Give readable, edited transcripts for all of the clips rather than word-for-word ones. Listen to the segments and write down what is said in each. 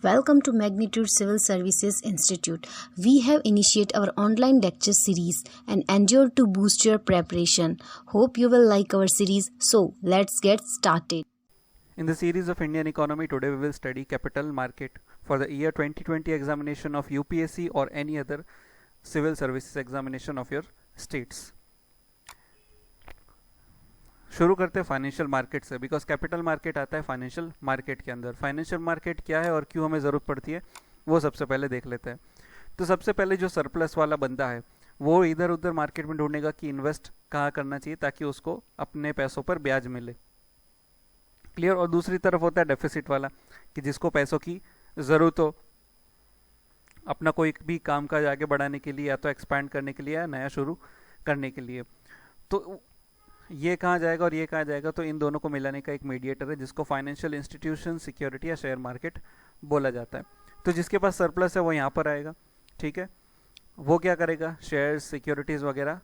Welcome to Magnitude Civil Services Institute. We have initiated our online lecture series and endeavor to boost your preparation. Hope you will like our series. So, let's get started. In the series of Indian economy, today we will study capital market for the year 2020 examination of UPSC or any other civil services examination of your states. शुरू करते हैं financial market से, because capital market आता है financial market के अंदर. Financial market क्या है और क्यों हमें ज़रूरत पड़ती है वो सबसे पहले देख लेते हैं. तो सबसे पहले जो सरप्लस वाला बंदा है वो इधर उधर मार्केट में ढूंढेगा कि इन्वेस्ट कहाँ करना चाहिए ताकि उसको अपने पैसों पर ब्याज मिले. क्लियर. और दूसरी तरफ होता है डेफिसिट वाला, कि जिसको पैसों की ज़रूरत हो अपना कोई भी काम काज आगे बढ़ाने के लिए, या तो एक्सपैंड करने के लिए या नया शुरू करने के लिए. तो ये कहाँ जाएगा और ये कहाँ जाएगा, तो इन दोनों को मिलाने का एक मीडिएटर है जिसको फाइनेंशियल इंस्टीट्यूशन, सिक्योरिटी या शेयर मार्केट बोला जाता है. तो जिसके पास सरप्लस है वो यहाँ पर आएगा. ठीक है. वो क्या करेगा, शेयर्स, सिक्योरिटीज़ वगैरह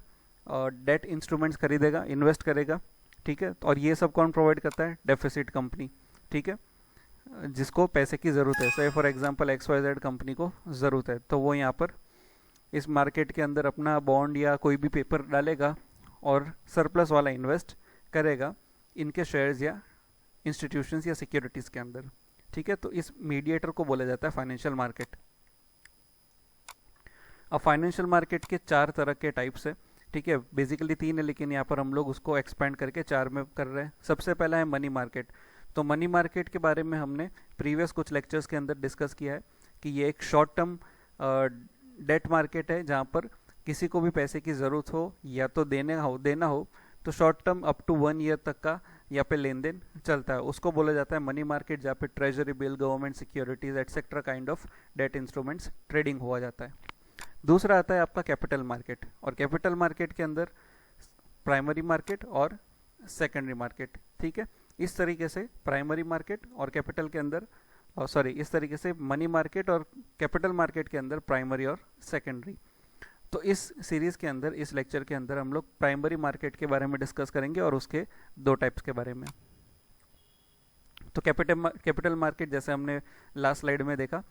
और डेट इंस्ट्रूमेंट्स खरीदेगा, इन्वेस्ट करेगा. ठीक है. और ये सब कौन प्रोवाइड करता है, डेफिसिट कंपनी. ठीक है. जिसको पैसे की ज़रूरत है, से फॉर एग्जांपल XYZ कंपनी को ज़रूरत है, तो वो यहाँ पर इस मार्केट के अंदर अपना बॉन्ड या कोई भी पेपर डालेगा और सरप्लस वाला इन्वेस्ट करेगा इनके शेयर्स या इंस्टीट्यूशंस या सिक्योरिटीज़ के अंदर. ठीक है. तो इस मीडिएटर को बोला जाता है फाइनेंशियल मार्केट. अब फाइनेंशियल मार्केट के 4 तरह के टाइप्स है. ठीक है. बेसिकली 3 है, लेकिन यहाँ पर हम लोग उसको एक्सपेंड करके 4 में कर रहे हैं. सबसे पहला है मनी मार्केट. तो मनी मार्केट के बारे में हमने प्रीवियस कुछ लेक्चर्स के अंदर डिस्कस किया है कि ये एक शॉर्ट टर्म डेट मार्केट है जहाँ पर किसी को भी पैसे की ज़रूरत हो या तो देना हो तो short term up to 1 year तक का यहाँ पे लेन देन चलता है. उसको बोला जाता है मनी मार्केट, जहाँ पे treasury bill, government securities etcetera kind of debt instruments trading हुआ जाता है. दूसरा आता है आपका कैपिटल मार्केट. और कैपिटल मार्केट के अंदर प्राइमरी मार्केट और सेकेंडरी मार्केट. ठीक है. इस तरीके से प्राइमरी मार्केट और कैपिटल के अंदर इस तरीके से मनी मार्केट और कैपिटल मार्केट के अंदर प्राइमरी और सेकेंडरी. तो इस सीरीज़ के अंदर, इस लेक्चर के अंदर हम लोग प्राइमरी मार्केट के बारे में डिस्कस करेंगे और उसके 2 टाइप्स के बारे में. तो कैपिटल मार्केट जैसे हमने लास्ट स्लाइड में देखा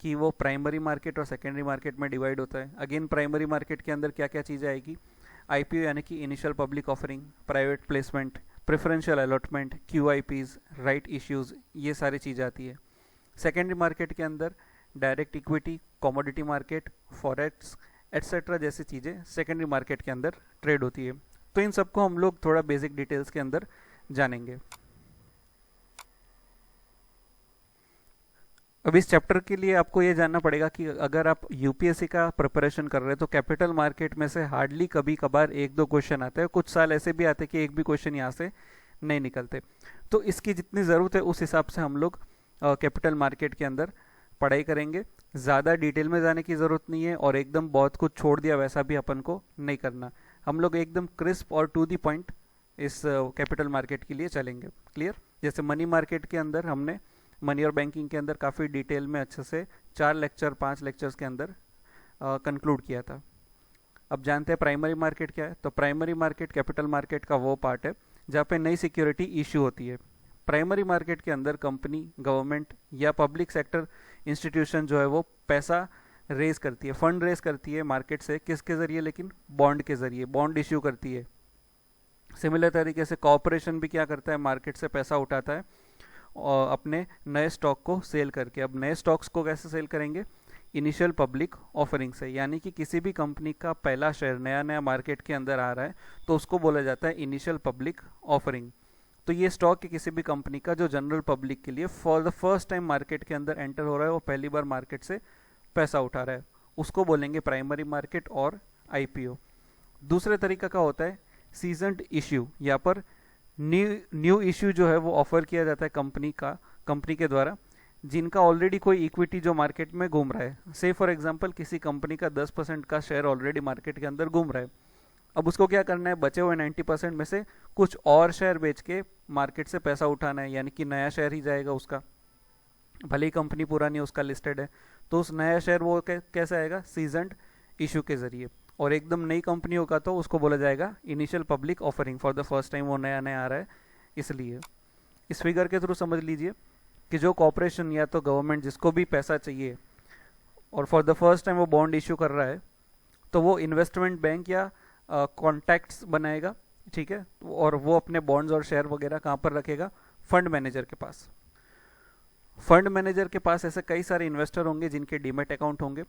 कि वो प्राइमरी मार्केट और सेकेंडरी मार्केट में डिवाइड होता है. अगेन प्राइमरी मार्केट के अंदर क्या क्या चीज़ें आएगी, IPO यानी कि initial public offering, private placement, preferential allotment, QIPs, right issues, ये सारी चीज़ें आती है. सेकेंडरी मार्केट के अंदर direct equity, commodity market, forex etcetera जैसी चीज़ें सेकेंडरी मार्केट के अंदर ट्रेड होती है. तो इन सबको हम लोग थोड़ा बेसिक डिटेल्स के अंदर जानेंगे. अब इस चैप्टर के लिए आपको ये जानना पड़ेगा कि अगर आप UPSC का प्रिपरेशन कर रहे हैं तो कैपिटल मार्केट में से हार्डली कभी कभार 1-2 क्वेश्चन आते हैं. कुछ साल ऐसे भी आते हैं कि एक भी क्वेश्चन यहाँ से नहीं निकलते. तो इसकी जितनी ज़रूरत है उस हिसाब से हम लोग कैपिटल मार्केट के अंदर पढ़ाई करेंगे. ज़्यादा डिटेल में जाने की ज़रूरत नहीं है और एकदम बहुत कुछ छोड़ दिया वैसा भी अपन को नहीं करना. हम लोग एकदम क्रिस्प और टू दी पॉइंट इस कैपिटल मार्केट के लिए चलेंगे. क्लियर. जैसे मनी मार्केट के अंदर हमने मनी और बैंकिंग के अंदर काफ़ी डिटेल में अच्छे से 5 लेक्चर्स के अंदर कंक्लूड किया था. अब जानते हैं प्राइमरी मार्केट क्या है. तो प्राइमरी मार्केट कैपिटल मार्केट का वो पार्ट है जहाँ पे नई सिक्योरिटी इशू होती है. प्राइमरी मार्केट के अंदर कंपनी, गवर्नमेंट या पब्लिक सेक्टर इंस्टीट्यूशन जो है वो पैसा रेज करती है, फंड रेज करती है मार्केट से. किसके ज़रिए, लेकिन बॉन्ड के ज़रिए. बॉन्ड इश्यू करती है. सिमिलर तरीके से कॉर्पोरेशन भी क्या करता है, मार्केट से पैसा उठाता है और अपने नए स्टॉक को सेल करके. अब नए स्टॉक्स को कैसे सेल करेंगे, इनिशियल पब्लिक ऑफरिंग से. यानी कि किसी भी कंपनी का पहला शेयर नया मार्केट के अंदर आ रहा है तो उसको बोला जाता है इनिशियल पब्लिक ऑफरिंग. तो ये स्टॉक की किसी भी कंपनी का जो जनरल पब्लिक के लिए for the first time market के अंदर एंटर हो रहा है, वो पहली बार मार्केट से पैसा उठा रहा है, उसको बोलेंगे प्राइमरी मार्केट और IPO. दूसरे तरीका का होता है सीजनड इश्यू. यहाँ पर न्यू इश्यू जो है वो ऑफर किया जाता है कंपनी के द्वारा, जिनका ऑलरेडी कोई इक्विटी जो मार्केट में घूम रहा है. से फॉर एग्जांपल किसी कंपनी का 10% का शेयर ऑलरेडी मार्केट के अंदर घूम रहा है. अब उसको क्या करना है, बचे हुए 90% में से कुछ और शेयर बेच के मार्केट से पैसा उठाना है. यानी कि नया शेयर ही जाएगा उसका, भले ही कंपनी पुरानी उसका लिस्टेड है. तो उस नया शेयर वो कैसे आएगा, सीजनड इशू के ज़रिए. और एकदम नई कंपनी होगा तो उसको बोला जाएगा initial public offering. For the first time वो नया आ रहा है इसलिए. इस फिगर के थ्रू समझ लीजिए कि जो कॉर्पोरेशन या तो गवर्नमेंट जिसको भी पैसा चाहिए और फॉर द फर्स्ट टाइम वो बॉन्ड इशू कर रहा है, तो वो इन्वेस्टमेंट बैंक या कॉन्टैक्ट्स बनाएगा, ठीक है, और वो अपने बॉन्ड्स और शेयर वगैरह कहाँ पर रखेगा, फंड मैनेजर के पास। फंड मैनेजर के पास ऐसे कई सारे इन्वेस्टर होंगे जिनके डीमेट अकाउंट होंगे,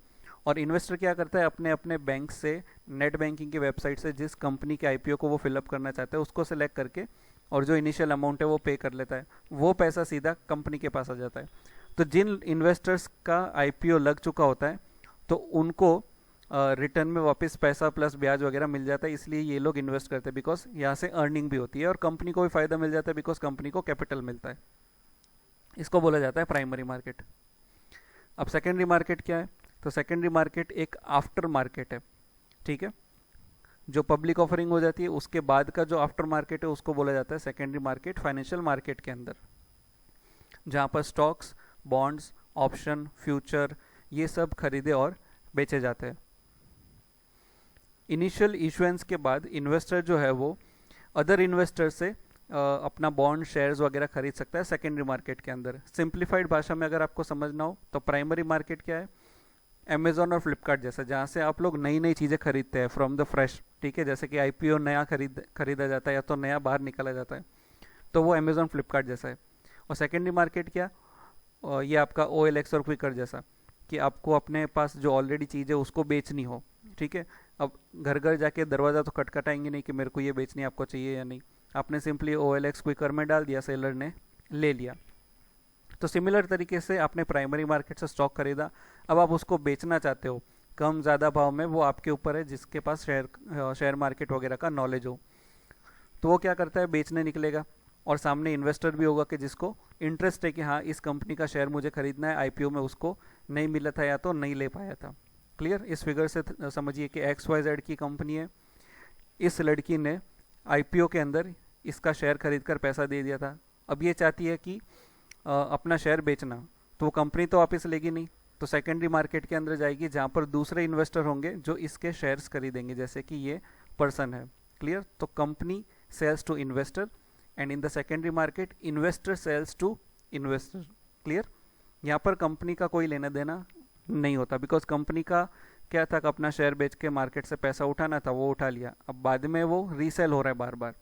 और इन्वेस्टर क्या करता है, अपने अपने बैंक से, नेट बैंकिंग की वेबसाइट से जिस कंपनी के आईपीओ को वो फिलअप करना चाहता है उसको सिलेक्ट करके और जो इनिशियल अमाउंट है वो पे कर लेता है, वो पैसा सीधा कंपनी के पास आ जाता है। तो जिन इन्वेस्टर्स का आईपीओ लग चुका होता है तो उनको रिटर्न में वापस पैसा प्लस ब्याज वगैरह मिल जाता है, इसलिए ये लोग इन्वेस्ट करते हैं, बिकॉज यहाँ से अर्निंग भी होती है और कंपनी को भी फायदा मिल जाता है, बिकॉज कंपनी को कैपिटल मिलता है। इसको बोला जाता है प्राइमरी मार्केट। अब सेकेंडरी मार्केट क्या है, तो सेकेंडरी मार्केट एक आफ्टर मार्केट है, ठीक है, जो पब्लिक ऑफरिंग हो जाती है उसके बाद का जो आफ्टर मार्केट है उसको बोला जाता है सेकेंडरी मार्केट। फाइनेंशियल मार्केट के अंदर जहाँ पर स्टॉक्स, बॉन्ड्स, ऑप्शन, फ्यूचर ये सब खरीदे और बेचे जाते हैं। इनिशियल इशुएंस के बाद इन्वेस्टर जो है वो अदर इन्वेस्टर से अपना बॉन्ड, शेयर्स वगैरह खरीद सकता है सेकेंडरी मार्केट के अंदर। सिंप्लीफाइड भाषा में अगर आपको समझना हो तो प्राइमरी मार्केट क्या है, अमेजोन और फ्लिपकार्ट जैसा, जहाँ से आप लोग नई नई चीज़ें खरीदते हैं फ्रॉम द फ्रेश, ठीक है, जैसे कि आईपीओ नया खरीदा जाता है या तो नया बाहर निकाला जाता है, तो वो अमेजोन फ्लिपकार्ट जैसा है। और सेकेंडरी मार्केट क्या, ये आपका OLX और क्विकर जैसा, कि आपको अपने पास जो ऑलरेडी चीज़ है उसको बेचनी हो, ठीक है। अब घर घर जाके दरवाज़ा तो खटखटाएंगे नहीं कि मेरे को ये बेचनी आपको चाहिए या नहीं, आपने सिंपली OLX क्विकर में डाल दिया, सेलर ने ले लिया। तो सिमिलर तरीके से आपने प्राइमरी मार्केट से स्टॉक खरीदा, अब आप उसको बेचना चाहते हो कम ज़्यादा भाव में, वो आपके ऊपर है, जिसके पास शेयर मार्केट वगैरह का नॉलेज हो। तो वो क्या करता है, बेचने निकलेगा, और सामने इन्वेस्टर भी होगा कि जिसको इंटरेस्ट है कि हाँ इस कंपनी का शेयर मुझे खरीदना है, आईपीओ में उसको नहीं मिला था या तो नहीं ले पाया था। क्लियर, इस फिगर से समझिए कि XYZ की कंपनी है, इस लड़की ने आईपीओ के अंदर इसका शेयर खरीद कर पैसा दे दिया था, अब ये चाहती है कि अपना शेयर बेचना, तो वो कंपनी तो वापस लेगी नहीं, तो सेकेंडरी मार्केट के अंदर जाएगी जहाँ पर दूसरे इन्वेस्टर होंगे जो इसके शेयर्स खरीदेंगे, जैसे कि ये पर्सन है। क्लियर, तो company sells to investor and in the secondary market investor sells to investor. Clear, यहाँ पर कंपनी का कोई लेना देना नहीं होता, बिकॉज कंपनी का क्या था कि अपना शेयर बेच के मार्केट से पैसा उठाना था, वो उठा लिया, अब बाद में वो रीसेल हो रहा है बार बार।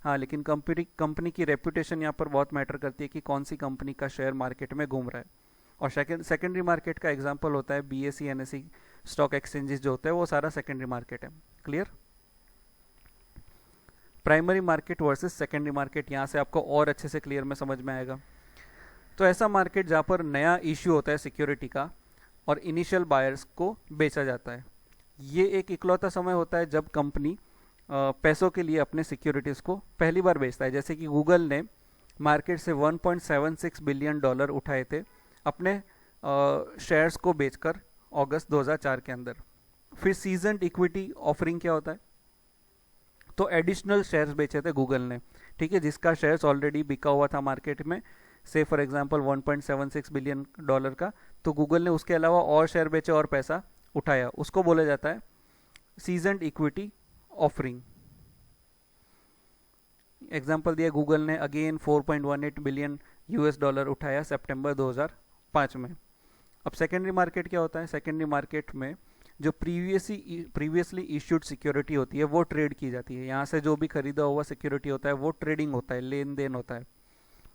हाँ, लेकिन कंपनी की रेपुटेशन यहाँ पर बहुत मैटर करती है कि कौन सी कंपनी का शेयर मार्केट में घूम रहा है। और सेकेंडरी मार्केट का एग्जांपल होता है BSE NSE स्टॉक एक्सचेंजेस जो होता है, वो सारा सेकेंडरी मार्केट है। Clear, primary market versus secondary market, यहाँ से आपको और अच्छे से क्लियर में समझ में आएगा। तो ऐसा मार्केट जहाँ पर नया इश्यू होता है सिक्योरिटी का और इनिशियल बायर्स को बेचा जाता है, ये एक इकलौता समय होता है जब कंपनी पैसों के लिए अपने सिक्योरिटीज़ को पहली बार बेचता है। जैसे कि गूगल ने मार्केट से $1.76 बिलियन उठाए थे अपने शेयर्स को बेचकर अगस्त 2004 के अंदर। फिर सीजनड इक्विटी ऑफरिंग क्या होता है, तो एडिशनल शेयर्स बेचे थे गूगल ने, ठीक है, जिसका शेयर्स ऑलरेडी बिका हुआ था मार्केट में, से फॉर एग्जांपल $1.76 बिलियन का, तो गूगल ने उसके अलावा और शेयर बेचे और पैसा उठाया, उसको बोला जाता है सीजनड इक्विटी ऑफरिंग। एग्जांपल दिया, गूगल ने अगेन $4.18 बिलियन उठाया सितंबर 2005 में। अब सेकेंडरी मार्केट क्या होता है, सेकेंडरी मार्केट में जो प्रीवियसली इश्यूड सिक्योरिटी होती है वो ट्रेड की जाती है, यहाँ से जो भी खरीदा हुआ सिक्योरिटी होता है वो ट्रेडिंग होता है, लेन देन होता है।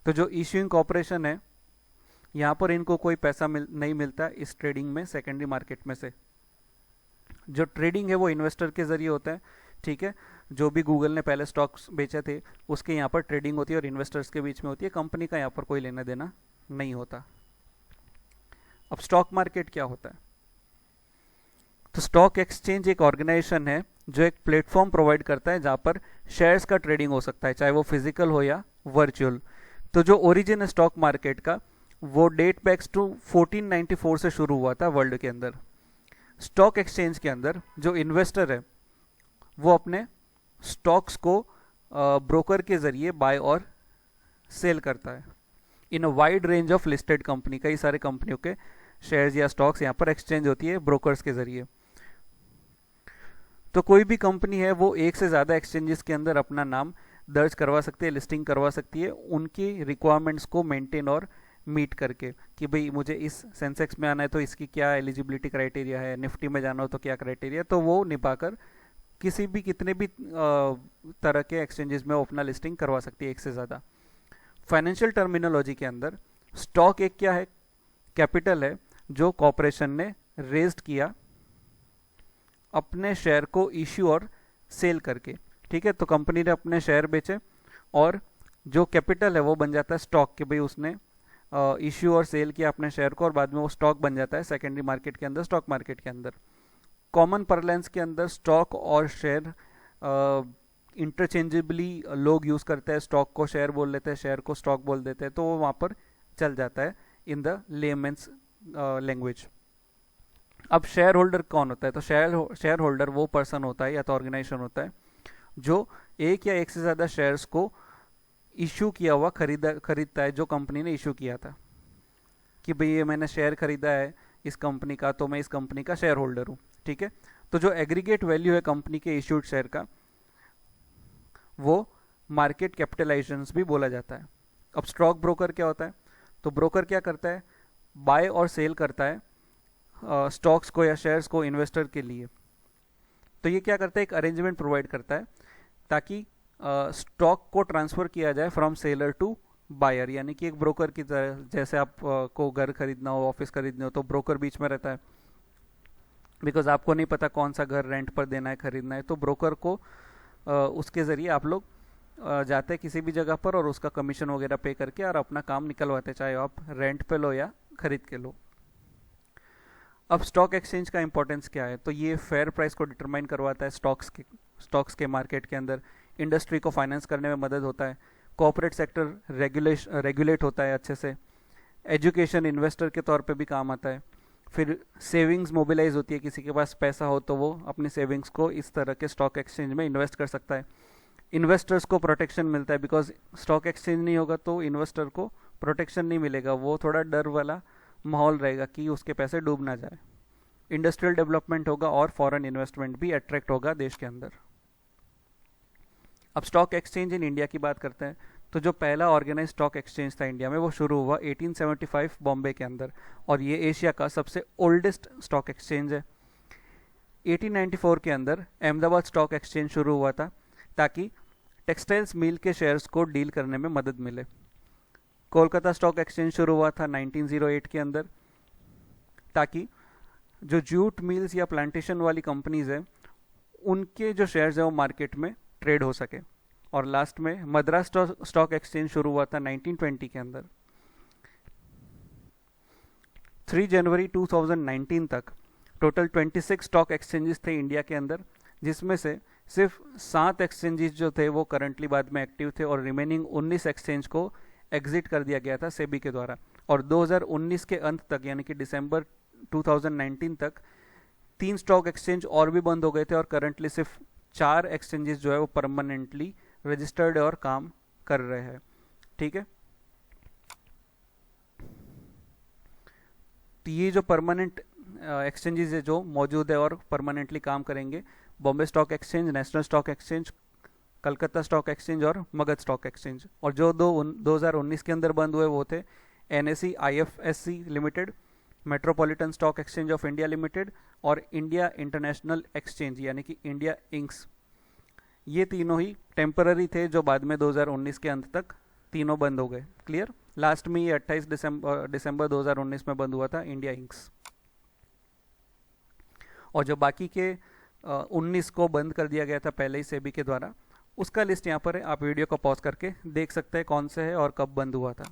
तो जो इश्यूइंग कॉर्पोरेशन है यहाँ पर इनको कोई पैसा नहीं मिलता इस ट्रेडिंग में, सेकेंडरी मार्केट में से। जो ट्रेडिंग है वो इन्वेस्टर के जरिए होता है, ठीक है, जो भी गूगल ने पहले स्टॉक्स बेचे थे उसके यहाँ पर ट्रेडिंग होती है और इन्वेस्टर्स के बीच में होती है, कंपनी का यहाँ पर कोई लेना देना नहीं होता। अब स्टॉक मार्केट क्या होता है, तो स्टॉक एक्सचेंज एक ऑर्गेनाइजेशन है जो एक प्लेटफॉर्म प्रोवाइड करता है जहाँ पर शेयर्स का ट्रेडिंग हो सकता है, चाहे वो फिजिकल हो या वर्चुअल। तो जो ओरिजिन है स्टॉक मार्केट का वो डेट बैक्स टू 1494 से शुरू हुआ था वर्ल्ड के अंदर। स्टॉक एक्सचेंज के अंदर जो इन्वेस्टर है वो अपने स्टॉक्स को ब्रोकर के जरिए बाय और सेल करता है in a wide range of listed company. कई सारे कंपनियों के शेयर्स या स्टॉक्स यहाँ पर एक्सचेंज होती है ब्रोकर्स के जरिए। तो कोई भी कंपनी है वो एक से ज़्यादा एक्सचेंजेस के अंदर अपना नाम दर्ज करवा सकती है, लिस्टिंग करवा सकती है, उनकी रिक्वायरमेंट्स को मेंटेन और मीट करके कि भाई मुझे इस सेंसेक्स में आना है तो इसकी क्या एलिजिबिलिटी क्राइटेरिया है, निफ्टी में जाना हो तो क्या क्राइटेरिया, तो वो निभाकर किसी भी कितने भी तरह के एक्सचेंजेस में वो अपना लिस्टिंग करवा सकती है, एक से ज़्यादा। फाइनेंशियल टर्मिनोलॉजी के अंदर स्टॉक एक क्या है, कैपिटल है जो कॉरपोरेशन ने रेज्ड किया अपने शेयर को इश्यू और सेल करके, ठीक है। तो कंपनी ने अपने शेयर बेचे और जो कैपिटल है वो बन जाता है स्टॉक, कि भाई उसने इश्यू और सेल किया अपने शेयर को और बाद में वो स्टॉक बन जाता है सेकेंडरी मार्केट के अंदर, स्टॉक मार्केट के अंदर। कॉमन परलेंस के अंदर स्टॉक और शेयर इंटरचेंजेबली लोग यूज़ करते हैं, स्टॉक को शेयर बोल लेते हैं, शेयर को स्टॉक बोल देते हैं, तो वो वहाँ पर चल जाता है इन द लेमेंस लैंग्वेज। अब शेयर होल्डर कौन होता है, तो शेयर होल्डर वो पर्सन होता है या तो ऑर्गेनाइजेशन होता है जो एक या एक से ज़्यादा शेयर्स को इशू किया हुआ खरीदता है, जो कंपनी ने इशू किया था कि भाई ये मैंने शेयर खरीदा है इस कंपनी का, तो मैं इस कंपनी का शेयर होल्डर हूँ, ठीक है। तो जो एग्रीगेट वैल्यू है कंपनी के इश्यूड शेयर का, वो मार्केट कैपिटलाइजेशन भी बोला जाता है। अब स्टॉक ब्रोकर क्या होता है, तो ब्रोकर क्या करता है, बाय और सेल करता है स्टॉक्स को या शेयर्स को इन्वेस्टर के लिए। तो ये क्या करता है, एक अरेंजमेंट प्रोवाइड करता है ताकि स्टॉक को ट्रांसफ़र किया जाए फ्रॉम सेलर टू बायर, यानी कि एक ब्रोकर की तरह। जैसे आप को घर खरीदना हो, ऑफिस खरीदना हो, तो ब्रोकर बीच में रहता है, बिकॉज आपको नहीं पता कौन सा घर रेंट पर देना है, खरीदना है, तो ब्रोकर को उसके ज़रिए आप लोग जाते हैं किसी भी जगह पर और उसका कमीशन वगैरह पे करके और अपना काम निकलवाते, चाहे आप रेंट पे लो या खरीद के लो। अब स्टॉक एक्सचेंज का इंपॉर्टेंस क्या है, तो ये फेयर प्राइस को डिटरमाइन करवाता है स्टॉक्स के मार्केट के अंदर, इंडस्ट्री को फाइनेंस करने में मदद होता है, कॉर्पोरेट सेक्टर रेगुलेट होता है अच्छे से, एजुकेशन इन्वेस्टर के तौर पे भी काम आता है, फिर सेविंग्स मोबिलाइज होती है, किसी के पास पैसा हो तो वो अपनी सेविंग्स को इस तरह के स्टॉक एक्सचेंज में इन्वेस्ट कर सकता है। इन्वेस्टर्स को प्रोटेक्शन मिलता है, बिकॉज स्टॉक एक्सचेंज नहीं होगा तो इन्वेस्टर को प्रोटेक्शन नहीं मिलेगा, वो थोड़ा डर वाला माहौल रहेगा कि उसके पैसे डूब ना जाए। इंडस्ट्रियल डेवलपमेंट होगा और फॉरेन इन्वेस्टमेंट भी अट्रैक्ट होगा देश के अंदर। अब स्टॉक एक्सचेंज इन इंडिया की बात करते हैं, तो जो पहला ऑर्गेनाइज स्टॉक एक्सचेंज था इंडिया में वो शुरू हुआ 1875 बॉम्बे के अंदर, और ये एशिया का सबसे ओल्डेस्ट स्टॉक एक्सचेंज है। 1894 के अंदर अहमदाबाद स्टॉक एक्सचेंज शुरू हुआ था ताकि टेक्सटाइल्स मिल के शेयर्स को डील करने में मदद मिले। कोलकाता स्टॉक एक्सचेंज शुरू हुआ था 1908 के अंदर ताकि जो जूट मिल्स या प्लांटेशन वाली कंपनीज है उनके जो शेयर्स है वो मार्केट में ट्रेड हो सके। और लास्ट में मद्रास स्टॉक एक्सचेंज शुरू हुआ था 1920 के अंदर। 3 जनवरी 2019 तक टोटल 26 स्टॉक एक्सचेंजेस थे इंडिया के अंदर, जिसमें से सिर्फ 7 एक्सचेंजेस जो थे वो करंटली बाद में एक्टिव थे और रिमेनिंग 19 एक्सचेंज को एग्जिट कर दिया गया था सेबी के द्वारा। और 2019 के अंत तक यानी कि दिसंबर 2019 तक 3 स्टॉक एक्सचेंज और भी बंद हो गए थे और करंटली सिर्फ 4 एक्सचेंजेस जो है वो परमानेंटली रजिस्टर्ड और काम कर रहे हैं, ठीक है। तो ये जो परमानेंट एक्सचेंजेस है जो मौजूद है और परमानेंटली काम करेंगे, Bombay Stock exchange, national Stock exchange, Calcutta stock Exchange और मगध स्टॉक एक्सचेंज। और जो 2019 के अंदर बंद हुए वो थे NSE IFSC limited, metropolitan stock Exchange of India limited और इंडिया इंटरनेशनल एक्सचेंज यानी कि इंडिया इंक्स। ये तीनों ही टेम्पररी थे जो बाद में 2019 के अंत तक तीनों बंद हो गए। क्लियर। लास्ट में ये 28 दिसंबर 2019 में बंद हुआ था इंडिया इंक्स। और जो बाकी के 19 को बंद कर दिया गया था पहले ही सेबी के द्वारा, उसका लिस्ट यहाँ पर है, आप वीडियो को पॉज करके देख सकते हैं कौन से है और कब बंद हुआ था।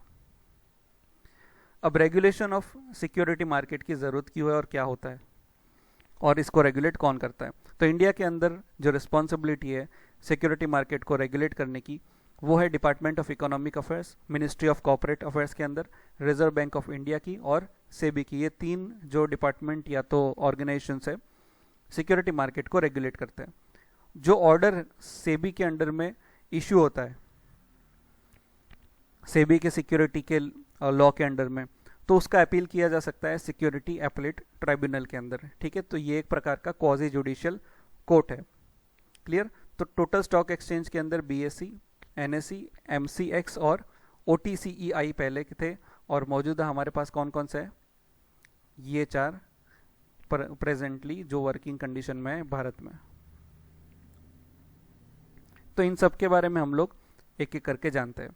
अब रेगुलेशन ऑफ सिक्योरिटी मार्केट की ज़रूरत क्यों है और क्या होता है और इसको रेगुलेट कौन करता है, तो इंडिया के अंदर जो रिस्पॉन्सिबिलिटी है सिक्योरिटी मार्केट को रेगुलेट करने की वो है department of economic affairs, ministry of corporate affairs के अंदर, रिजर्व बैंक ऑफ इंडिया की और सेबी की। ये 3 जो डिपार्टमेंट या तो ऑर्गेनाइजेशंस है सिक्योरिटी मार्केट को रेगुलेट करते हैं। जो ऑर्डर सेबी के अंडर में इशू होता है सेबी के सिक्योरिटी के लॉ के अंडर में, तो उसका अपील किया जा सकता है सिक्योरिटी अपीलेट ट्राइब्यूनल के अंदर, ठीक है। तो ये एक प्रकार का क्वाजी जुडिशियल कोर्ट है। क्लियर। तो टोटल स्टॉक एक्सचेंज के अंदर BSE, NSE, MCX और OTCEI पहले के थे और मौजूदा हमारे पास कौन कौन से है, ये 4 प्रेजेंटली जो वर्किंग कंडीशन में है भारत में। तो इन सब के बारे में हम लोग एक एक करके जानते हैं।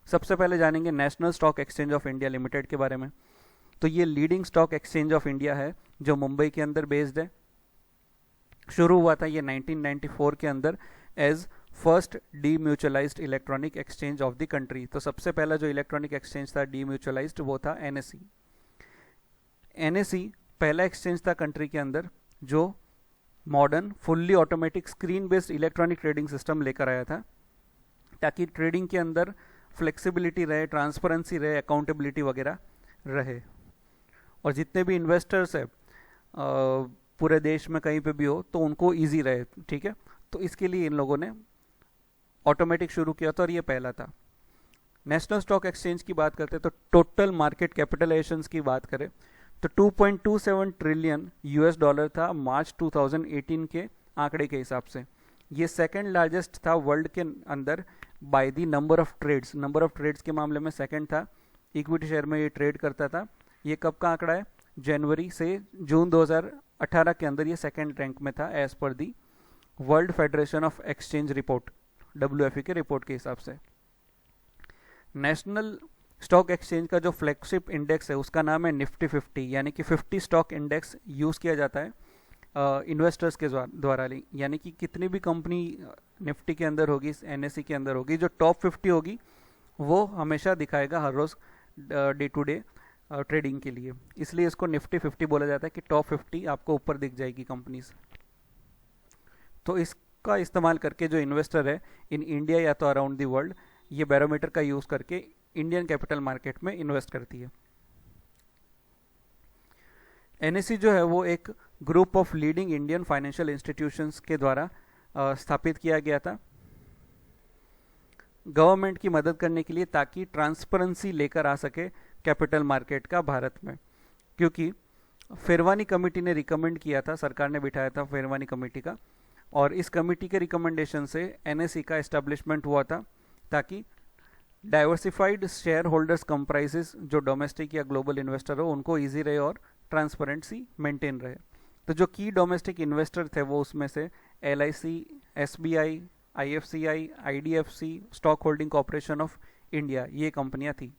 सबसे पहले जानेंगे national Stock Exchange of India limited के बारे में। तो ये leading stock Exchange of India है जो मुंबई के अंदर बेस्ड है। शुरू हुआ था ये 1994 के अंदर as first demutualised electronic exchange of the country. तो सबसे पहला जो इलेक्ट्रॉनिक एक्सचेंज था डीम्यूचुअलाइज्ड वो था एनएसई। एनएसई पहला एक्सचेंज था कंट्री के अंदर जो modern fully automatic screen based electronic trading system लेकर आया था, ताकि ट्रेडिंग के अंदर फ्लेक्सिबिलिटी रहे, ट्रांसपेरेंसी रहे, अकाउंटेबिलिटी वगैरह रहे, और जितने भी इन्वेस्टर्स है पूरे देश में कहीं पे भी हो तो उनको इजी रहे। ठीक है, तो इसके लिए इन लोगों ने ऑटोमेटिक शुरू किया था और ये पहला था। नेशनल स्टॉक एक्सचेंज की बात करते तो टोटल मार्केट कैपिटलाइजेशंस की बात करें तो 2.27 ट्रिलियन यूएस डॉलर था मार्च 2018 के आंकड़े के हिसाब से। ये सेकंड लार्जेस्ट था वर्ल्ड के अंदर by the number of trades. Number of trades के मामले में सेकंड था। इक्विटी शेयर में ये ट्रेड करता था। ये कब का आंकड़ा है, जनवरी से जून 2018 के अंदर ये सेकंड रैंक में था as per the world federation of exchange report, WFE के रिपोर्ट के हिसाब से। नेशनल स्टॉक एक्सचेंज का जो फ्लैगशिप इंडेक्स है उसका नाम है निफ्टी 50, यानी कि 50 स्टॉक इंडेक्स यूज़ किया जाता है इन्वेस्टर्स के द्वारा। यानी कि कितनी भी कंपनी निफ्टी के अंदर होगी, एनएसई के अंदर होगी, जो टॉप 50 होगी वो हमेशा दिखाएगा हर रोज़ डे टू डे ट्रेडिंग के लिए। इसलिए इसको निफ्टी 50 बोला जाता है कि टॉप 50 आपको ऊपर दिख जाएगी कंपनीज। तो इसका इस्तेमाल करके जो इन्वेस्टर है इन इंडिया या तो अराउंड द वर्ल्ड ये बैरोमीटर का यूज़ करके इंडियन कैपिटल मार्केट में इन्वेस्ट करती है। एनएसई जो है वो एक group of leading Indian financial institutions के द्वारा स्थापित किया गया था गवर्नमेंट की मदद करने के लिए, ताकि ट्रांसपेरेंसी लेकर आ सके कैपिटल मार्केट का भारत में। क्योंकि फेरवानी कमेटी ने रिकमेंड किया था, सरकार ने बिठाया था फेरवानी कमेटी का, और इस कमेटी के रिकमेंडेशन से एनएसई का एस्टेब्लिशमेंट हुआ था, ताकि डाइवर्सिफाइड शेयर होल्डर्स कंप्राइजेस जो डोमेस्टिक या ग्लोबल इन्वेस्टर हो उनको इजी रहे और ट्रांसपेरेंसी मेंटेन रहे। तो जो की डोमेस्टिक इन्वेस्टर थे वो उसमें से LIC, SBI, IFCI, IDFC, stock holding corporation of India, ये कंपनियां थी।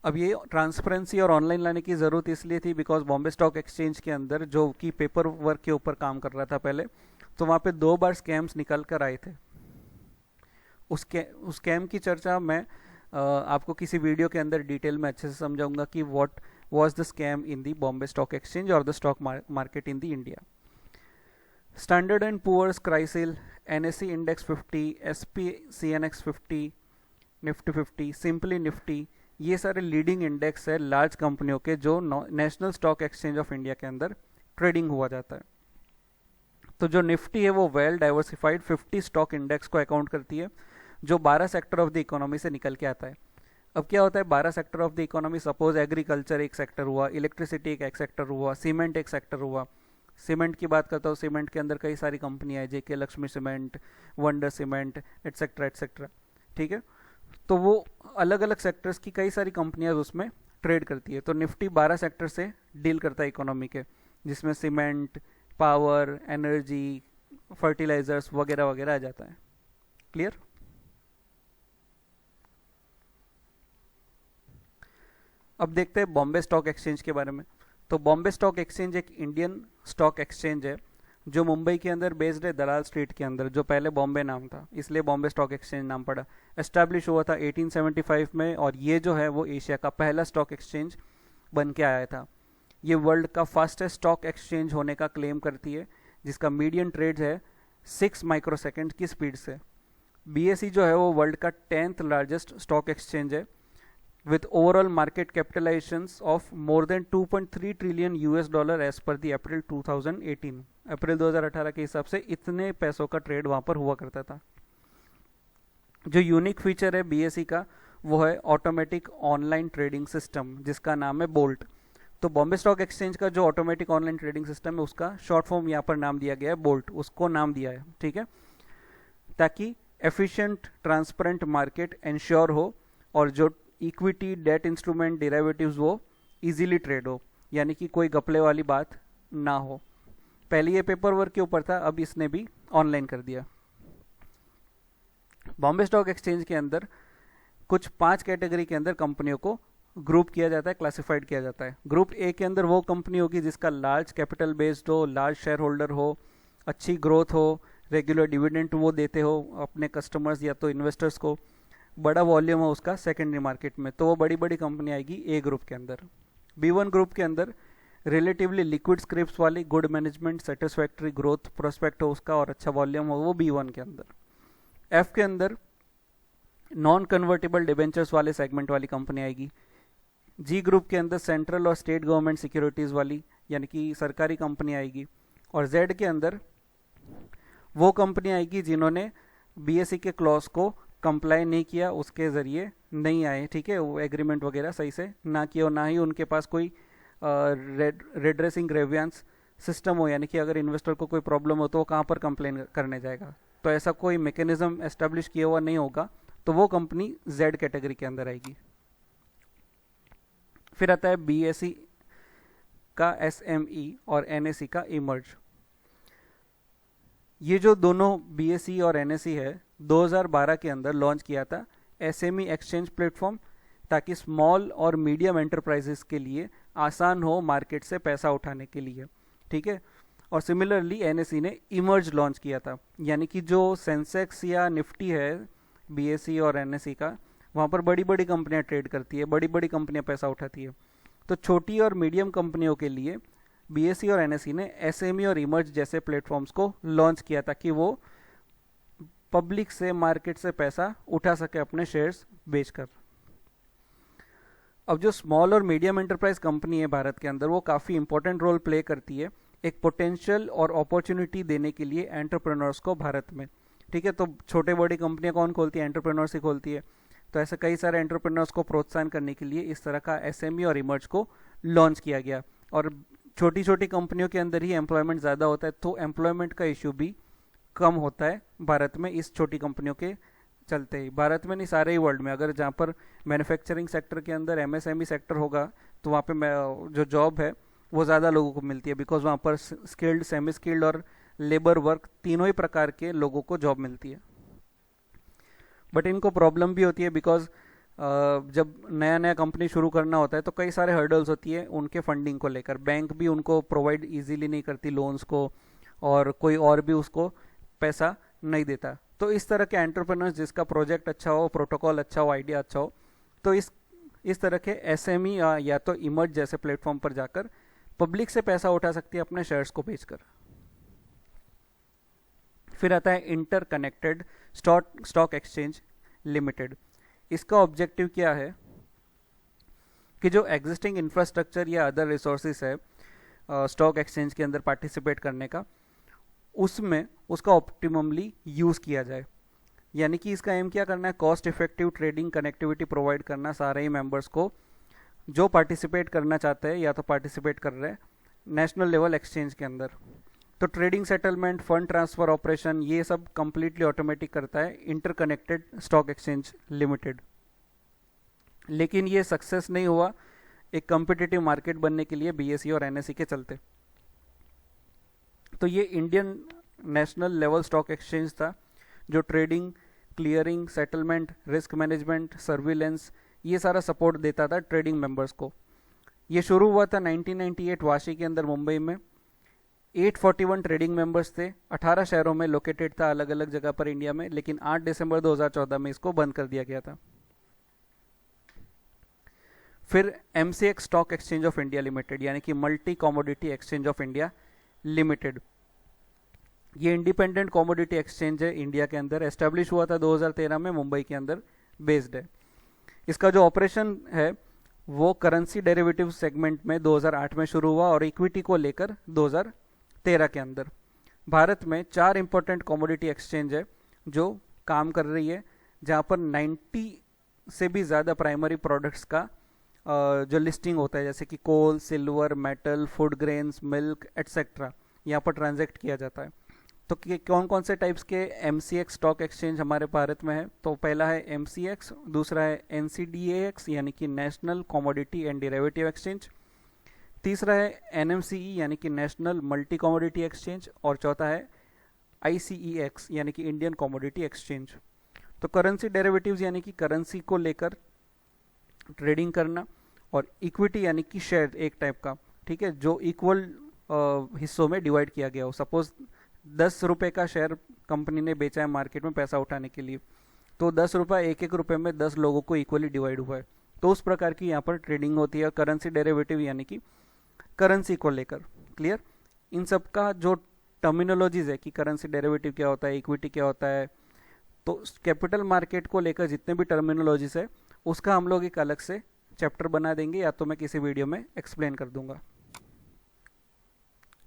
अब ये ट्रांसपेरेंसी और ऑनलाइन लाने की ज़रूरत इसलिए थी बिकॉज बॉम्बे स्टॉक एक्सचेंज के अंदर जो कि पेपर वर्क के ऊपर काम कर रहा था पहले, तो वहाँ पे 2 बार स्कैम्स निकल कर आए थे। उस स्कैम की चर्चा मैं आपको किसी वीडियो के अंदर डिटेल में अच्छे से समझाऊंगा कि what was the scam in the Bombay Stock Exchange और the stock market in the India. Standard and Poor's, CRISIL, NSE index 50, SP CNX 50, Nifty 50, simply Nifty, ये सारे लीडिंग इंडेक्स है लार्ज कंपनियों के जो National Stock Exchange of India के अंदर ट्रेडिंग हुआ जाता है। तो जो निफ्टी है वो वेल डाइवर्सिफाइड 50 स्टॉक इंडेक्स को अकाउंट करती है, जो 12 सेक्टर ऑफ द इकोनॉमी से निकल के आता है। अब क्या होता है 12 sector of the economy, suppose agriculture एक सेक्टर हुआ, इलेक्ट्रिसिटी एक सेक्टर हुआ, सीमेंट एक सेक्टर हुआ। सीमेंट की बात करता हूँ, सीमेंट के अंदर कई सारी कंपनियां हैं, JK Lakshmi cement, wonder cement, etcetera etcetera. ठीक है, तो वो अलग अलग सेक्टर्स की कई सारी कंपनियां उसमें ट्रेड करती है। तो निफ्टी 12 सेक्टर से डील करता है इकोनॉमी के, जिसमें सीमेंट, पावर, एनर्जी, फर्टिलाइजर्स वगैरह वगैरह आ जाता है। क्लियर? अब देखते हैं बॉम्बे स्टॉक एक्सचेंज के बारे में। तो बॉम्बे स्टॉक एक्सचेंज एक इंडियन स्टॉक एक्सचेंज है जो मुंबई के अंदर बेस्ड है, दलाल स्ट्रीट के अंदर, जो पहले बॉम्बे नाम था, इसलिए बॉम्बे स्टॉक एक्सचेंज नाम पड़ा। एस्टैब्लिश हुआ था 1875 में, और ये जो है वो एशिया का पहला स्टॉक एक्सचेंज बन के आया था। ये वर्ल्ड का फास्टेस्ट स्टॉक एक्सचेंज होने का क्लेम करती है, जिसका मीडियन ट्रेड है 6 माइक्रोसेकंड की स्पीड से। BSE जो है वो वर्ल्ड का 10th लार्जेस्ट स्टॉक एक्सचेंज है with overall market capitalizations of more than 2.3 trillion US dollar as per the April 2018। अप्रैल 2018 के हिसाब से इतने पैसों का ट्रेड वहाँ पर हुआ करता था। जो यूनिक फीचर है BSE का वो है ऑटोमेटिक ऑनलाइन ट्रेडिंग सिस्टम, जिसका नाम है बोल्ट। तो बॉम्बे स्टॉक एक्सचेंज का जो ऑटोमेटिक ऑनलाइन ट्रेडिंग सिस्टम है उसका शॉर्ट फॉर्म यहाँ पर नाम दिया गया है बोल्ट, उसको नाम दिया है। ठीक है, ताकि एफिशिएंट ट्रांसपेरेंट मार्केट इंश्योर हो, और जो इक्विटी डेट इंस्ट्रूमेंट डेरिवेटिव्स वो इजीली ट्रेड हो, यानी कि कोई गपले वाली बात ना हो। पहले ये पेपर वर्क के ऊपर था, अब इसने भी ऑनलाइन कर दिया। बॉम्बे स्टॉक एक्सचेंज के अंदर कुछ 5 कैटेगरी के अंदर कंपनियों को ग्रुप किया जाता है, क्लासिफाइड किया जाता है। ग्रुप ए के अंदर वो कंपनी होगी जिसका लार्ज कैपिटल बेस्ड हो, लार्ज शेयर होल्डर हो, अच्छी ग्रोथ हो, रेगुलर डिविडेंड वो देते हो अपने कस्टमर्स या तो इन्वेस्टर्स को, बड़ा वॉल्यूम हो उसका सेकेंडरी मार्केट में, तो वो बड़ी बड़ी कंपनी आएगी ए ग्रुप के अंदर। B1 ग्रुप के अंदर रिलेटिवली लिक्विड स्क्रिप्ट वाली, good management, satisfactory growth prospect हो उसका और अच्छा वॉल्यूम हो, वो B1 के अंदर। एफ के अंदर नॉन कन्वर्टेबल डिबेंचर्स वाले सेगमेंट वाली कंपनी आएगी। जी ग्रुप के अंदर सेंट्रल और स्टेट गवर्नमेंट सिक्योरिटीज़ वाली, यानी कि सरकारी कंपनी आएगी। और जेड के अंदर वो कंपनी आएगी जिन्होंने BSE के क्लॉज को कंप्लाई नहीं किया, उसके ज़रिए नहीं आए, ठीक है, वो एग्रीमेंट वगैरह सही से ना किया, और ना ही उनके पास कोई रेड्रेसिंग ग्रेवियंस सिस्टम हो, यानी कि अगर इन्वेस्टर को कोई प्रॉब्लम हो तो वो कहाँ पर कंप्लेन करने जाएगा, तो ऐसा कोई मैकेनिज्म एस्टेब्लिश किया हुआ नहीं होगा, तो वो कंपनी जेड कैटेगरी के अंदर आएगी। फिर आता है BSE का SME और NSE का इमर्ज। ये जो दोनों BSE और NSE है 2012 के अंदर लॉन्च किया था SME एक्सचेंज प्लेटफॉर्म, ताकि स्मॉल और मीडियम एंटरप्राइजेस के लिए आसान हो मार्केट से पैसा उठाने के लिए, ठीक है। और सिमिलरली NSE ने इमर्ज लॉन्च किया था, यानी कि जो सेंसेक्स या निफ्टी है BSE और NSE का, वहाँ पर बड़ी बड़ी कंपनियाँ ट्रेड करती है, बड़ी बड़ी कंपनियाँ पैसा उठाती है। तो छोटी और मीडियम कंपनियों के लिए BSE और NSE ने SME और इमर्ज जैसे प्लेटफॉर्म्स को लॉन्च किया ताकि वो पब्लिक से, मार्केट से पैसा उठा सके अपने शेयर्स बेचकर। अब जो स्मॉल और मीडियम एंटरप्राइज कंपनी है भारत के अंदर, वो काफ़ी इंपॉर्टेंट रोल प्ले करती है एक पोटेंशियल और अपॉर्चुनिटी देने के लिए एंटरप्रेन्योर्स को भारत में, ठीक है। तो छोटे बड़ी कंपनियां कौन खोलती है? एंटरप्रेन्योर्स ही खोलती है। तो ऐसे कई सारे एंटरप्रेन्योर्स को प्रोत्साहन करने के लिए इस तरह का SME और इमर्ज को लॉन्च किया गया। और छोटी छोटी कंपनियों के अंदर ही एम्प्लॉयमेंट ज़्यादा होता है, तो एम्प्लॉयमेंट का इशू भी कम होता है भारत में इस छोटी कंपनियों के चलते ही। भारत में नहीं, सारे ही वर्ल्ड में, अगर जहाँ पर मैन्युफैक्चरिंग सेक्टर के अंदर MSME सेक्टर होगा तो वहाँ पे जो जॉब है वो ज़्यादा लोगों को मिलती है, बिकॉज वहाँ पर स्किल्ड, सेमी स्किल्ड और लेबर वर्क तीनों ही प्रकार के लोगों को जॉब मिलती है। बट इनको प्रॉब्लम भी होती है, बिकॉज जब नया नया कंपनी शुरू करना होता है तो कई सारे हर्डल्स होती है उनके फंडिंग को लेकर। बैंक भी उनको प्रोवाइड इजीली नहीं करती लोन्स को, और कोई और भी उसको पैसा नहीं देता। तो इस तरह के एंटरप्रेन्योर्स जिसका प्रोजेक्ट अच्छा हो, प्रोटोकॉल अच्छा हो, आइडिया अच्छा हो, तो इस तरह के SME या तो इमर्ज जैसे प्लेटफॉर्म पर जाकर पब्लिक से पैसा उठा सकती है अपने शेयर्स को बेचकर। फिर आता है इंटरकनेक्टेड स्टॉक एक्सचेंज लिमिटेड। इसका ऑब्जेक्टिव क्या है कि जो एग्जिस्टिंग इंफ्रास्ट्रक्चर या अदर रिसोर्सेज है स्टॉक एक्सचेंज के अंदर पार्टिसिपेट करने का, उसमें उसका ऑप्टिममली यूज़ किया जाए। यानी कि इसका एम क्या करना है? Cost effective trading connectivity provide करना सारे ही मेंबर्स को जो पार्टिसिपेट करना चाहते हैं या तो पार्टिसिपेट कर रहे हैं नेशनल लेवल एक्सचेंज के अंदर। तो trading, settlement, fund transfer operation, ये सब कंप्लीटली ऑटोमेटिक करता है इंटरकनेक्टेड स्टॉक एक्सचेंज लिमिटेड। लेकिन ये सक्सेस नहीं हुआ एक कॉम्पिटिटिव मार्केट बनने के लिए BSE और NSE के चलते। तो ये Indian national level stock exchange था जो trading, clearing, settlement, risk management, surveillance, ये सारा सपोर्ट देता था ट्रेडिंग मेंबर्स को। ये शुरू हुआ था 1998 वाशी के अंदर मुंबई में। 841 ट्रेडिंग मेंबर्स थे, 18 शहरों में लोकेटेड था, अलग अलग जगह पर इंडिया में। लेकिन 8 दिसंबर 2014 में इसको बंद कर दिया गया था। फिर MCX stock Exchange of India limited, यानी कि multi commodity exchange of India limited, ये इंडिपेंडेंट कॉमोडिटी एक्सचेंज है इंडिया के अंदर। एस्टेब्लिश हुआ था 2013 में, मुंबई के अंदर बेस्ड है। इसका जो ऑपरेशन है वो करेंसी डेरिवेटिव सेगमेंट में 2008 में शुरू हुआ और इक्विटी को लेकर 2013 के अंदर। भारत में 4 इंपॉर्टेंट कॉमोडिटी एक्सचेंज है जो काम कर रही है, जहाँ पर 90 से भी ज़्यादा प्राइमरी प्रोडक्ट्स का जो लिस्टिंग होता है, जैसे कि coal, silver, metal, food grains, milk etcetera, यहाँ पर ट्रांजैक्ट किया जाता है। तो कौन कौन से टाइप्स के MCX स्टॉक एक्सचेंज हमारे भारत में है? तो पहला है MCX, दूसरा है NCDAX यानी कि national commodity and derivative exchange, तीसरा है NMCE यानी कि नेशनल मल्टी कमोडिटी एक्सचेंज, और चौथा है ICEX यानी कि इंडियन कमोडिटी एक्सचेंज। तो करेंसी डेरिवेटिव्स यानी कि करेंसी को लेकर ट्रेडिंग करना, और इक्विटी यानी कि शेयर एक टाइप का, ठीक है, जो इक्वल हिस्सों में डिवाइड किया गया हो। सपोज 10 रुपये का शेयर कंपनी ने बेचा है मार्केट में पैसा उठाने के लिए, तो 10 रुपये एक एक रुपये में 10 लोगों को इक्वली डिवाइड हुआ है, तो उस प्रकार की यहाँ पर ट्रेडिंग होती है। करेंसी डेरिवेटिव यानी कि करेंसी को लेकर। क्लियर? इन सब का जो टर्मिनोलॉजीज है कि करेंसी डेरिवेटिव क्या होता है, इक्विटी क्या होता है, तो कैपिटल मार्केट को लेकर जितने भी टर्मिनोलॉजीज है उसका हम लोग एक अलग से चैप्टर बना देंगे, या तो मैं किसी वीडियो में एक्सप्लेन कर दूंगा।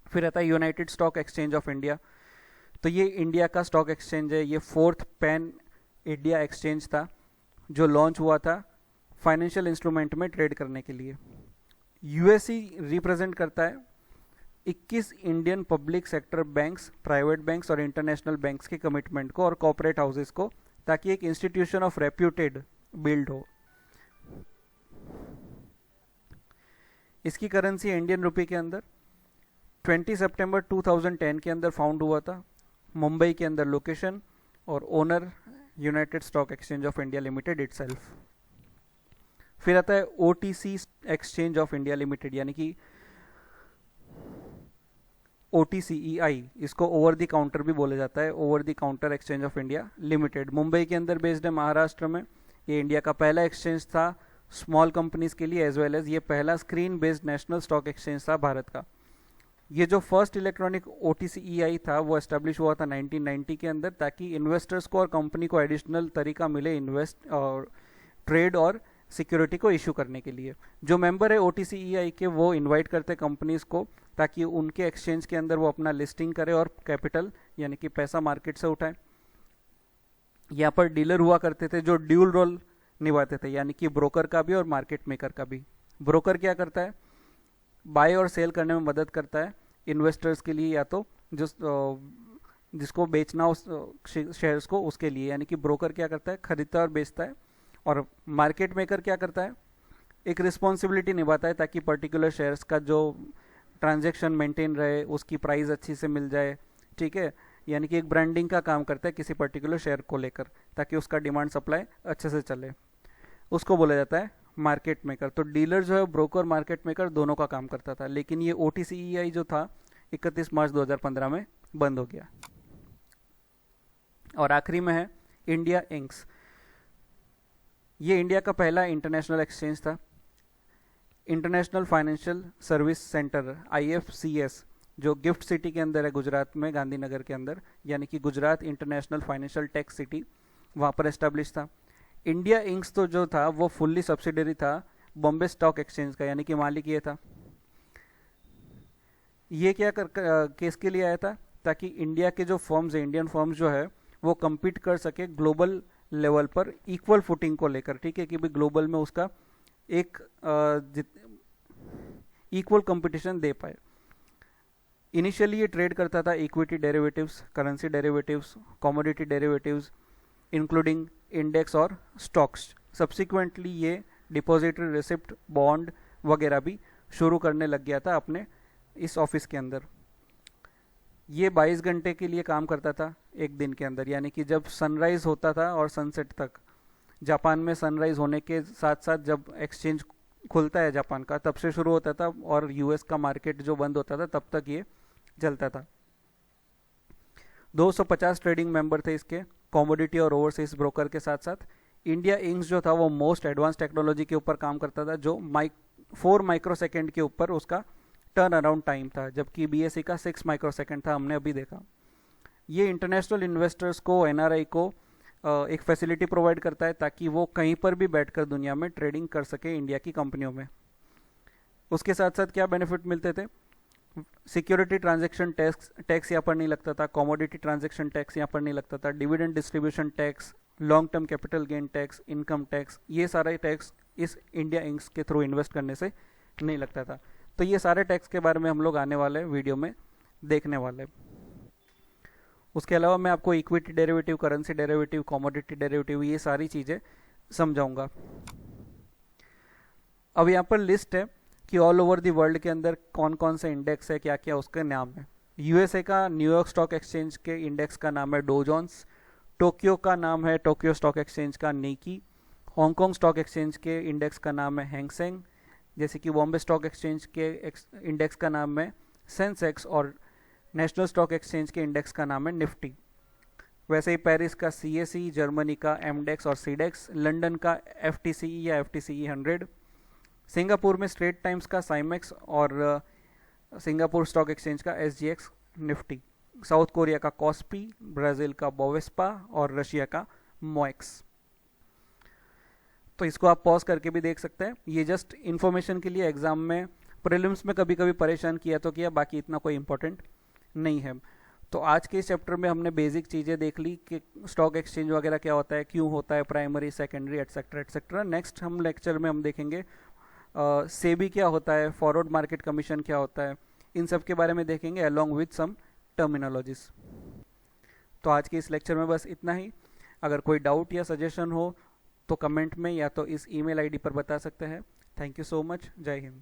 फिर आता है United stock Exchange of India. तो ये इंडिया का स्टॉक एक्सचेंज है, ये 4th पैन इंडिया एक्सचेंज था जो लॉन्च हुआ था फाइनेंशियल इंस्ट्रूमेंट में ट्रेड करने के लिए। यूएसई रिप्रेजेंट करता है 21 Indian public sector banks, private banks और इंटरनेशनल बैंक्स के कमिटमेंट को और कॉर्पोरेट हाउसेस को, ताकि एक इंस्टीट्यूशन ऑफ रेप्यूटेड बिल्ड हो। इसकी करेंसी इंडियन रुपये के अंदर 20 सितंबर 2010 के अंदर फाउंड हुआ था, मुंबई के अंदर लोकेशन, और owner United stock Exchange of India limited itself. फिर आता है OTC exchange of India limited यानी कि OTCEI, इसको ओवर द काउंटर भी बोला जाता है, over the counter exchange of India limited. Mumbai के अंदर बेस्ड है, महाराष्ट्र में। ये इंडिया का पहला एक्सचेंज था स्मॉल कंपनीज के लिए, एज वेल एज ये पहला screen based national Stock exchange था भारत का। ये जो फर्स्ट इलेक्ट्रॉनिक OTCEI था वो एस्टेब्लिश हुआ था 1990 के अंदर, ताकि इन्वेस्टर्स को और कंपनी को एडिशनल तरीका मिले इन्वेस्ट और ट्रेड और सिक्योरिटी को इशू करने के लिए। जो मेंबर है OTCEI के वो इनवाइट करते कंपनीज को, ताकि उनके एक्सचेंज के अंदर वो अपना लिस्टिंग करे और कैपिटल यानी कि पैसा मार्केट से उठाए। यहाँ पर डीलर हुआ करते थे जो ड्यूल रोल निभाते थे, यानी कि ब्रोकर का भी और मार्केट मेकर का भी। ब्रोकर क्या करता है? बाय और सेल करने में मदद करता है इन्वेस्टर्स के लिए, या तो जिसको बेचना उस शेयर्स को उसके लिए, यानी कि ब्रोकर क्या करता है? खरीदता है और बेचता है। और मार्केट मेकर क्या करता है? एक रिस्पॉन्सिबिलिटी निभाता है ताकि पर्टिकुलर शेयर्स का जो ट्रांजैक्शन मेंटेन रहे, उसकी प्राइस अच्छी से मिल जाए, ठीक है, यानी कि एक ब्रांडिंग का काम करता है किसी पर्टिकुलर शेयर को लेकर, ताकि उसका डिमांड सप्लाई अच्छे से चले, उसको बोला जाता है मार्केट मेकर। तो डीलर जो है ब्रोकर मार्केट मेकर दोनों का काम करता था, लेकिन ये OTCEI जो था 31 मार्च 2015 में बंद हो गया। और आखिरी में है इंडिया इंक्स। ये इंडिया का पहला इंटरनेशनल एक्सचेंज था, international financial service centre IFCS, जो गिफ्ट सिटी के अंदर है गुजरात में, गांधीनगर के अंदर, यानी कि Gujarat international financial tech city, वहाँ पर एस्टेब्लिश था। इंडिया इंक्स तो जो था वो फुल्ली सब्सिडरी था बॉम्बे स्टॉक एक्सचेंज का, यानी कि मालिक ये था। ये क्या केस के लिए आया था? ताकि इंडिया के जो फर्म्स है, इंडियन फर्म्स जो है वो compete कर सके ग्लोबल लेवल पर इक्वल फुटिंग को लेकर, ठीक है, कि भाई ग्लोबल में उसका एक इक्वल कंपटीशन दे पाए। इनिशियली ये ट्रेड करता था equity derivatives, currency derivatives, commodity derivatives including index और स्टॉक्स। सब्सिक्वेंटली ये डिपॉजिटरी रिसिप्ट, बॉन्ड वगैरह भी शुरू करने लग गया था अपने इस ऑफिस के अंदर। ये 22 घंटे के लिए काम करता था एक दिन के अंदर, यानी कि जब सनराइज होता था और सनसेट तक। जापान में सनराइज होने के साथ साथ जब एक्सचेंज खुलता है जापान का, तब से शुरू होता था, और यूएस का मार्केट जो बंद होता था तब तक ये चलता था। 250 ट्रेडिंग मेंबर थे इसके, कमोडिटी और ओवरसीज ब्रोकर के साथ साथ। इंडिया इंक्स जो था वो मोस्ट एडवांस टेक्नोलॉजी के ऊपर काम करता था, जो 4 माइक्रोसेकेंड के ऊपर उसका टर्न अराउंड टाइम था, जबकि BSE का 6 माइक्रोसेकेंड था, हमने अभी देखा। ये इंटरनेशनल इन्वेस्टर्स को, NRI को एक फैसिलिटी प्रोवाइड करता है ताकि वो कहीं पर भी बैठकर दुनिया में ट्रेडिंग कर सके इंडिया की कंपनियों में। उसके साथ साथ क्या बेनिफिट मिलते थे? सिक्योरिटी ट्रांजैक्शन टैक्स यहाँ पर नहीं लगता था, कमोडिटी ट्रांजैक्शन टैक्स यहाँ पर नहीं लगता था, dividend distribution tax, long term capital gain tax, income tax, ये सारे टैक्स इस इंडिया इंक्स के थ्रू इन्वेस्ट करने से नहीं लगता था। तो ये सारे टैक्स के बारे में हम लोग आने वाले वीडियो में देखने वाले। उसके अलावा मैं आपको equity derivative, currency derivative, commodity derivative, ये सारी चीज़ें समझाऊंगा। अब यहाँ पर लिस्ट है कि ऑल ओवर द वर्ल्ड के अंदर कौन कौन से इंडेक्स है, क्या क्या उसके नाम है। यूएसए का न्यूयॉर्क स्टॉक एक्सचेंज के इंडेक्स का नाम है डो जोन्स। टोक्यो का नाम है टोक्यो स्टॉक एक्सचेंज का निकी। हांगकांग स्टॉक एक्सचेंज के इंडेक्स का नाम है हैंगसेंग। जैसे कि बॉम्बे स्टॉक एक्सचेंज के इंडेक्स का नाम है सेंसेक्स और नेशनल स्टॉक एक्सचेंज के इंडेक्स का नाम है निफ्टी। वैसे ही पेरिस का सीएसई, जर्मनी का एमडेक्स और सीडेक्स, लंदन का एफटीसीई या एफटीसीई 100, सिंगापुर में स्ट्रेट टाइम्स का साइमेक्स और सिंगापुर स्टॉक एक्सचेंज का एसजीएक्स निफ्टी, साउथ कोरिया का कॉस्पी, ब्राज़ील का बोवेस्पा और रशिया का मोएक्स। तो इसको आप पॉज करके भी देख सकते हैं। ये जस्ट इन्फॉर्मेशन के लिए, एग्जाम में प्रीलिम्स में कभी कभी परेशान किया तो किया, बाकी इतना कोई इंपॉर्टेंट नहीं है। तो आज के इस चैप्टर में हमने बेसिक चीज़ें देख ली कि स्टॉक एक्सचेंज वगैरह क्या होता है, क्यों होता है, primary, secondary, etcetera etcetera. Next हम लेक्चर में हम देखेंगे सेबी क्या होता है, फॉरवर्ड मार्केट कमीशन क्या होता है, इन सब के बारे में देखेंगे अलॉन्ग विथ सम टर्मिनोलॉजीज। तो आज के इस लेक्चर में बस इतना ही। अगर कोई डाउट या सजेशन हो तो कमेंट में या तो इस ईमेल आईडी पर बता सकते हैं। Thank you so much. जय हिंद।